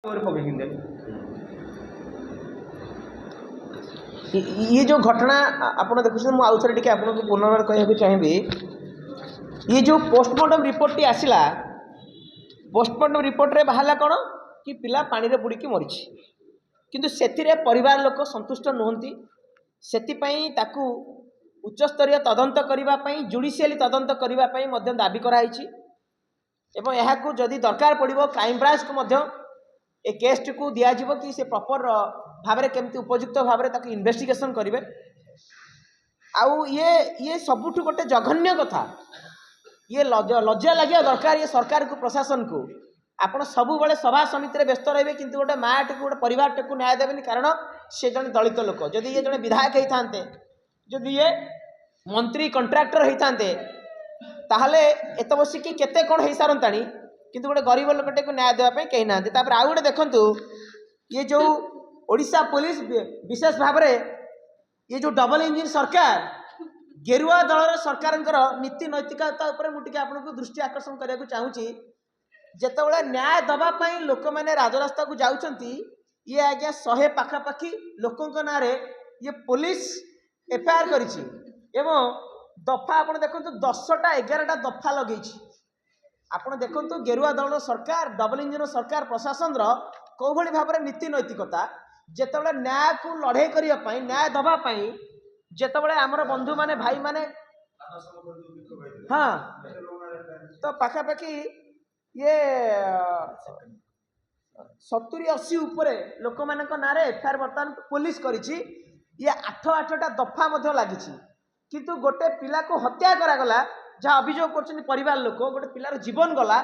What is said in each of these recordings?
ये जो घटना आपड़ देखुं मुझे आउ थे आपको पुनर्बार कहना चाहिए ये जो पोस्टमार्टम रिपोर्ट टी आसला पोस्टमार्टम रिपोर्ट रे बाहर कौन कि पिला पानी रे बुड़ी मरी किंतु से परिवार लोक संतुष्ट नुहति से उच्चस्तरीय तदंत करने जुडिशियली तदंत करने दाबी कराई एवं यहाँ जदि दरकार पड़ो क्राइम ब्रांच को ए केस को दिज्व कि से प्रॉपर भाव केमती उपयुक्त भाव इन्वेस्टिगेशन करेंगे आउ ये सबुठ गोटे जघन्य कथा ये लज्जा लगे दरकार ये सरकार को प्रशासन को आपण सब बड़े सभा समिति व्यस्त रहे किंतु गोटे माँ टी गोटे परिवार टी न्याय देवेनि कारण से जन दलित लोक जदि ये जन विधायक होते जदि ये मंत्री कंट्राक्टर होते ताहले एत बसिकी केते कौन हो सारंताणी किंतु गोटे गरीब लोकटे को न्याय देवाई कहीं ना आउ गोटे देखु ये जो ओडिशा पुलिस विशेष भाव में ये जो डबल इंजिन सरकार गेरुआ दलर सरकार नीति नैतिकता मुझे आपको दृष्टि आकर्षण करने चाहूँगी जितेबाला न्याय दवापाई लोक मैंने राजरास्ता को जाऊँगी ये आज्ञा 100 पाखापाखि लोकों ना ये पुलिस एफआईआर कर दफा आप देखो 10टा 11टा दफा लगे आप देखो गेरुआ दल सरकार डबल इंजिन सरकार प्रशासन कौ भाई भाव में नीति नैतिकता जितेबाला न्याय को लड़े करने न्याय दवापाई जितेबाला आमर बंधु माने भाई माने हाँ तो पाखापाखि ये 70-80 उपरे लोक मान ना एफआईआर बर्तमान पुलिस करिछि ये 8-8टा दफा लगी किंतु गोटे पिला को हत्या करागला जहाँ अभियोग कर परिवार लोक गोटे पिलार जीवन गला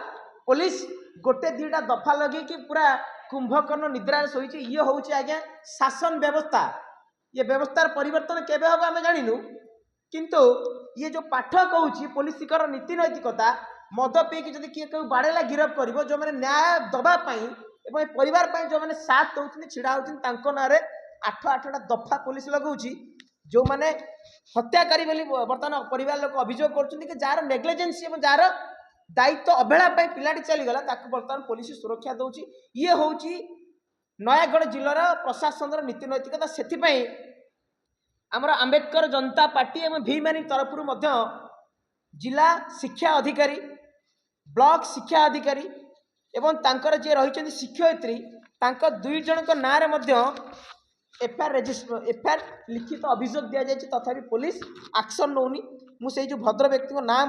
पुलिस गोटे 2टा दफा लगे कि पूरा कुंभकर्ण निद्रा शोची ये हूँ आज्ञा शासन व्यवस्था ये व्यवस्थार परिवर्तन केबे हम आम जानू किंतु ये जो पाठ कहूँ पुलिस नीति नैतिकता मद पीकी जब किए कहीं बाड़ेला गिरफ कर जो मैंने न्याय दवापाई परिवार जो मैंने साथ दौरान छिड़ा होती ना 8-8टा दफा पुलिस लगौची जो मैंने हत्याकारी बर्तमान परिवार लोक अभियोग कर जार नेग्लिजेंसी और जार दायित्व अवहेला पिलाटी चलीगला बर्तमान पुलिस सुरक्षा दौर ये हूँ नयागढ़ जिलार प्रशासन नीति नैतिकता से आमर आंबेडकर जनता पार्टी और भीमानी तरफ जिला शिक्षा अधिकारी ब्लॉक शिक्षा अधिकारी एवं तांकर जे रही शिक्षयित्री 2 जन ना एफआईआर लिखित अभियोग दि जाए तथापि पुलिस एक्शन नौनी मुझे जो भद्र व्यक्ति नाम